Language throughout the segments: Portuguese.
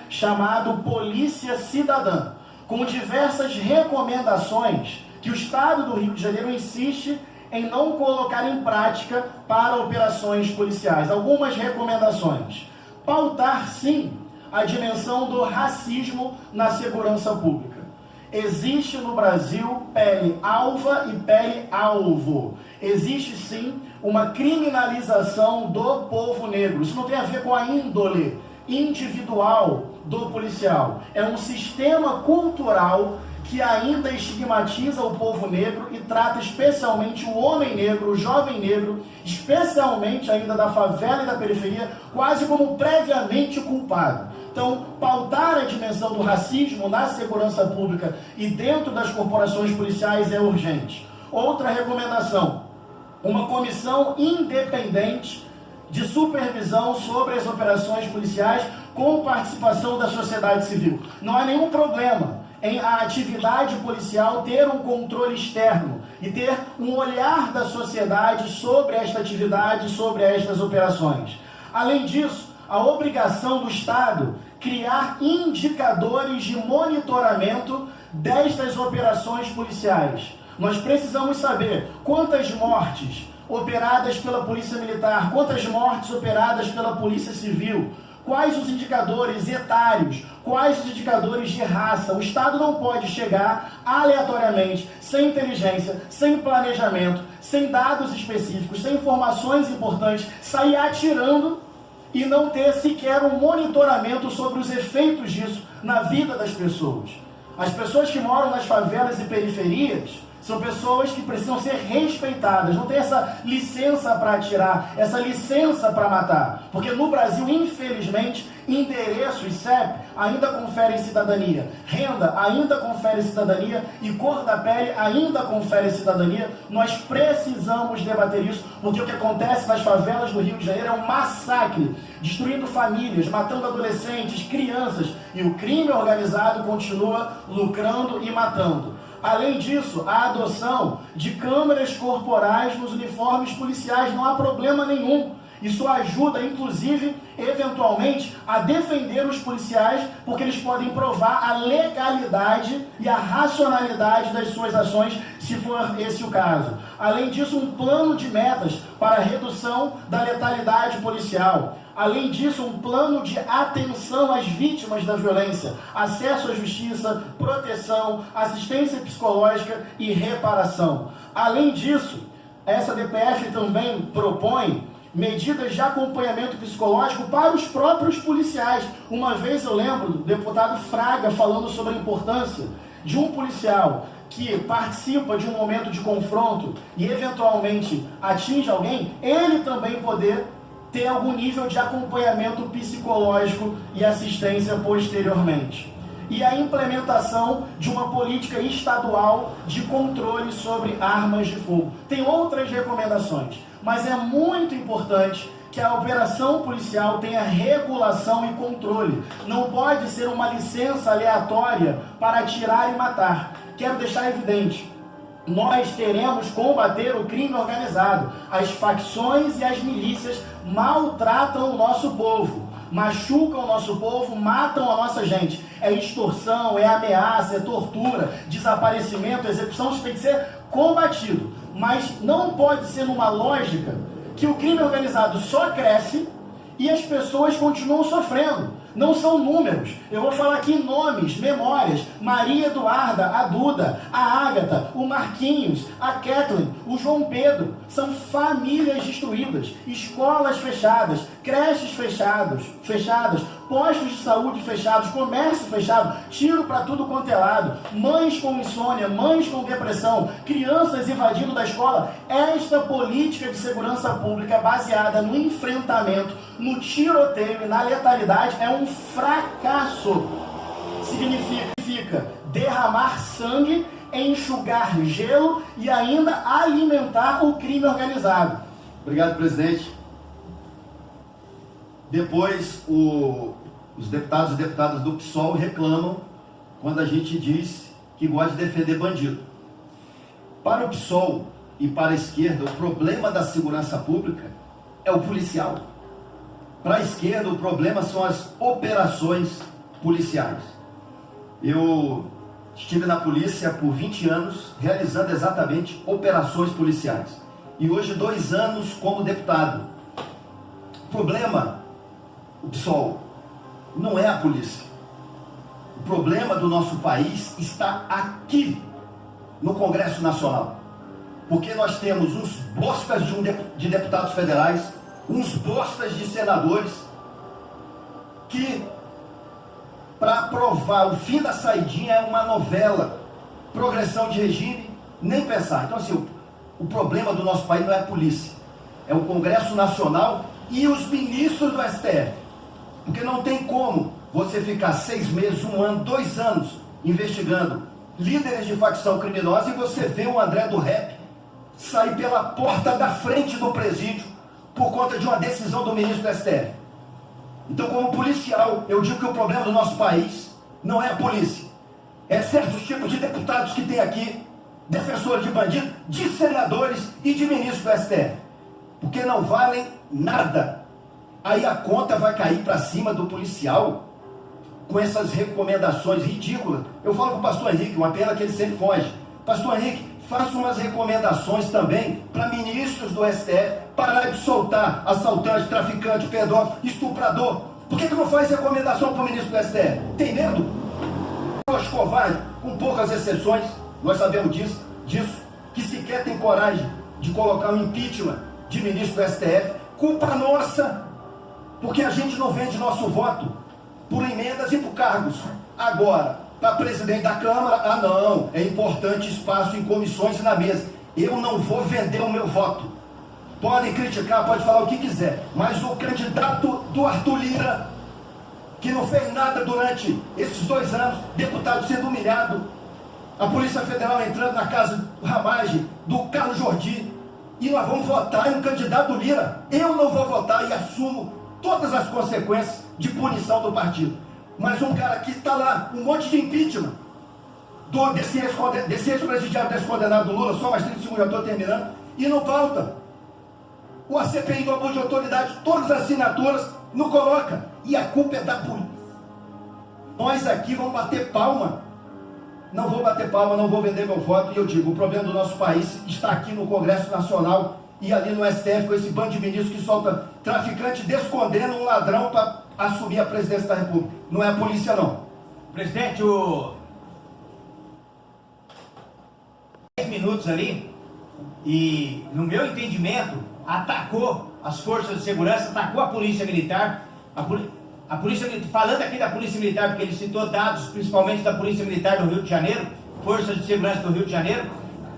chamado Polícia Cidadã, com diversas recomendações que o Estado do Rio de Janeiro insiste em não colocar em prática para operações policiais. Algumas recomendações: pautar, sim, a dimensão do racismo na segurança pública. Existe no Brasil pele alva e pele alvo. Existe, sim, uma criminalização do povo negro. Isso não tem a ver com a índole individual do policial. É um sistema cultural que ainda estigmatiza o povo negro e trata especialmente o homem negro, o jovem negro, especialmente ainda da favela e da periferia, quase como previamente culpado. Então, pautar a dimensão do racismo na segurança pública e dentro das corporações policiais é urgente. Outra recomendação: uma comissão independente de supervisão sobre as operações policiais com participação da sociedade civil. Não há nenhum problema em a atividade policial ter um controle externo e ter um olhar da sociedade sobre esta atividade, sobre estas operações. Além disso, a obrigação do Estado criar indicadores de monitoramento destas operações policiais. Nós precisamos saber quantas mortes operadas pela Polícia Militar, quantas mortes operadas pela Polícia Civil, quais os indicadores etários, quais os indicadores de raça. O Estado não pode chegar aleatoriamente, sem inteligência, sem planejamento, sem dados específicos, sem informações importantes, sair atirando e não ter sequer um monitoramento sobre os efeitos disso na vida das pessoas. As pessoas que moram nas favelas e periferias são pessoas que precisam ser respeitadas. Não tem essa licença para atirar, essa licença para matar. Porque no Brasil, infelizmente, endereço e CEP ainda conferem cidadania. Renda ainda confere cidadania e cor da pele ainda confere cidadania. Nós precisamos debater isso, porque o que acontece nas favelas do Rio de Janeiro é um massacre, destruindo famílias, matando adolescentes, crianças, e o crime organizado continua lucrando e matando. Além disso, a adoção de câmeras corporais nos uniformes policiais, não há problema nenhum. Isso ajuda, inclusive, eventualmente, a defender os policiais, porque eles podem provar a legalidade e a racionalidade das suas ações, se for esse o caso. Além disso, um plano de metas para a redução da letalidade policial. Além disso, um plano de atenção às vítimas da violência, acesso à justiça, proteção, assistência psicológica e reparação. Além disso, essa DPF também propõe medidas de acompanhamento psicológico para os próprios policiais. Uma vez eu lembro do deputado Fraga falando sobre a importância de um policial que participa de um momento de confronto e eventualmente atinge alguém, ele também poder ter algum nível de acompanhamento psicológico e assistência posteriormente. E a implementação de uma política estadual de controle sobre armas de fogo. Tem outras recomendações, mas é muito importante que a operação policial tenha regulação e controle. Não pode ser uma licença aleatória para atirar e matar. Quero deixar evidente: nós teremos que combater o crime organizado. As facções e as milícias maltratam o nosso povo, machucam o nosso povo, matam a nossa gente. É extorsão, é ameaça, é tortura, desaparecimento, execução. Isso tem que ser combatido. Mas não pode ser numa lógica que o crime organizado só cresce e as pessoas continuam sofrendo. Não são números. Eu vou falar aqui nomes, memórias: Maria Eduarda, a Duda, a Ágata, o Marquinhos, a Kathleen, o João Pedro. São famílias destruídas, escolas fechadas, creches fechadas, postos de saúde fechados, comércio fechado, tiro para tudo quanto é lado, mães com insônia, mães com depressão, crianças invadindo da escola. Esta política de segurança pública baseada no enfrentamento, no tiroteio e na letalidade é um fracasso. Significa derramar sangue, enxugar gelo e ainda alimentar o crime organizado. Obrigado, presidente. Depois, os deputados e deputadas do PSOL reclamam quando a gente diz que gosta de defender bandido. Para o PSOL e para a esquerda, o problema da segurança pública é o policial. Para a esquerda, o problema são as operações policiais. Eu estive na polícia por 20 anos, realizando exatamente operações policiais. E hoje 2 anos como deputado. O problema, o PSOL, não é a polícia. O problema do nosso país está aqui, no Congresso Nacional. Porque nós temos uns bostas de deputados federais, uns bostas de senadores, que, para aprovar o fim da saidinha, é uma novela, progressão de regime, nem pensar. Então, assim, o problema do nosso país não é a polícia, é o Congresso Nacional e os ministros do STF. Porque não tem como você ficar 6 meses, 1 ano, 2 anos investigando líderes de facção criminosa e você vê o André do Rep sair pela porta da frente do presídio por conta de uma decisão do ministro do STF. Então, como policial, eu digo que o problema do nosso país não é a polícia, é certos tipos de deputados que tem aqui, defensores de bandido, de senadores e de ministros do STF, porque não valem nada. Aí a conta vai cair para cima do policial com essas recomendações ridículas. Eu falo com o pastor Henrique, uma pena que ele sempre foge. Pastor Henrique, faça umas recomendações também para ministros do STF parar de soltar assaltante, traficante, pedófilo, estuprador. Por que não faz recomendação para o ministro do STF? Tem medo? Os covardes, com poucas exceções, nós sabemos disso, que sequer tem coragem de colocar um impeachment de ministro do STF. Culpa nossa, porque a gente não vende nosso voto por emendas e por cargos. Agora, para presidente da Câmara, não, é importante espaço em comissões e na mesa. Eu não vou vender o meu voto. Podem criticar, pode falar o que quiser, mas o candidato do Arthur Lira, que não fez nada durante esses 2 anos, deputado sendo humilhado, a Polícia Federal entrando na casa do Ramage, do Carlos Jordi, e nós vamos votar em um candidato do Lira. Eu não vou votar e assumo todas as consequências de punição do partido. Mas um cara que está lá, um monte de impeachment, desse ex-presidiário, desse condenado do Lula, só mais 30 segundos, já estou terminando, e não pauta. A CPI do abuso de autoridade, todas as assinaturas, não coloca. E a culpa é da polícia. Nós aqui vamos bater palma. Não vou bater palma, não vou vender meu voto. E eu digo, o problema do nosso país está aqui no Congresso Nacional e ali no STF, com esse bando de ministros que solta traficante, descondendo um ladrão para assumir a presidência da República. Não é a polícia, não. Presidente, 10 minutos ali, e no meu entendimento, atacou as forças de segurança, atacou a polícia militar, a polícia militar, falando aqui da polícia militar, porque ele citou dados, principalmente da polícia militar do Rio de Janeiro, forças de segurança do Rio de Janeiro,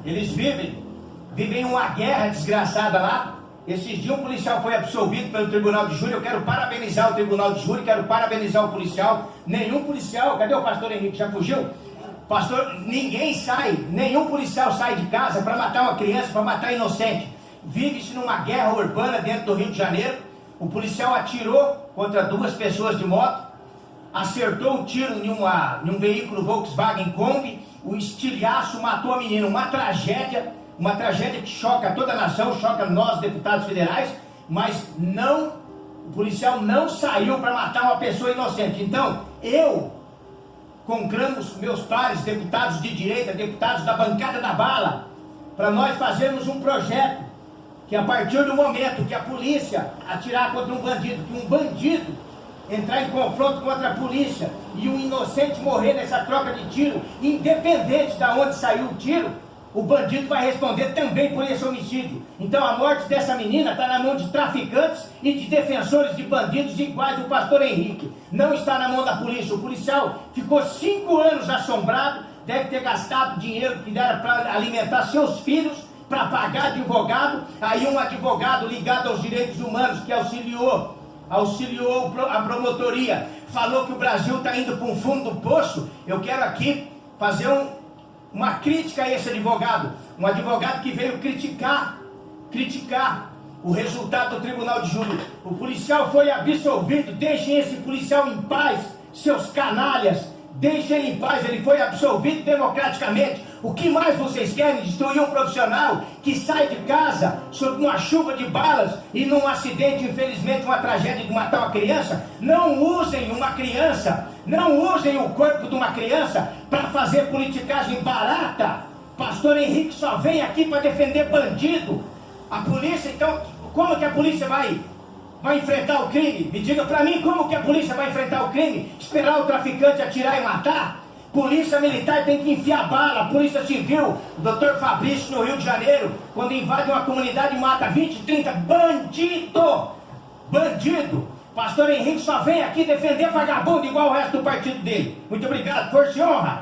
eles vivem uma guerra desgraçada lá. Esses dias um policial foi absolvido pelo Tribunal de Júri. Eu quero parabenizar o Tribunal de Júri, quero parabenizar o policial. Nenhum policial, cadê o pastor Henrique? Já fugiu? Pastor, nenhum policial sai de casa para matar uma criança, para matar inocente. Vive-se numa guerra urbana dentro do Rio de Janeiro. O policial atirou contra 2 pessoas de moto, acertou um tiro em um veículo Volkswagen Kombi, o estilhaço matou a menina. Uma tragédia que choca toda a nação, choca nós, deputados federais, mas o policial não saiu para matar uma pessoa inocente. Então, eu conclamo os meus pares, deputados de direita, deputados da bancada da bala, para nós fazermos um projeto que, a partir do momento que a polícia atirar contra um bandido, que um bandido entrar em confronto contra a polícia e um inocente morrer nessa troca de tiro, independente de onde saiu o tiro, o bandido vai responder também por esse homicídio. Então a morte dessa menina está na mão de traficantes e de defensores de bandidos iguais do pastor Henrique. Não está na mão da polícia. O policial ficou 5 anos assombrado, deve ter gastado dinheiro que era para alimentar seus filhos, para pagar advogado. Aí um advogado ligado aos direitos humanos que auxiliou a promotoria, falou que o Brasil está indo para um fundo do poço. Eu quero aqui fazer uma crítica a esse advogado, um advogado que veio criticar o resultado do Tribunal de Júri. O policial foi absolvido, deixem esse policial em paz, seus canalhas, deixem ele em paz, ele foi absolvido democraticamente. O que mais vocês querem? Destruir um profissional que sai de casa sob uma chuva de balas e num acidente, infelizmente, uma tragédia de matar uma criança? Não usem uma criança, não usem o corpo de uma criança para fazer politicagem barata. Pastor Henrique só vem aqui para defender bandido. A polícia, então, como que a polícia vai enfrentar o crime? Me diga para mim, como que a polícia vai enfrentar o crime? Esperar o traficante atirar e matar? Polícia militar tem que enfiar bala. Polícia civil, o Dr. Fabrício no Rio de Janeiro, quando invade uma comunidade e mata 20, 30, bandido! Bandido! Pastor Henrique só vem aqui defender vagabundo igual o resto do partido dele. Muito obrigado, força e honra!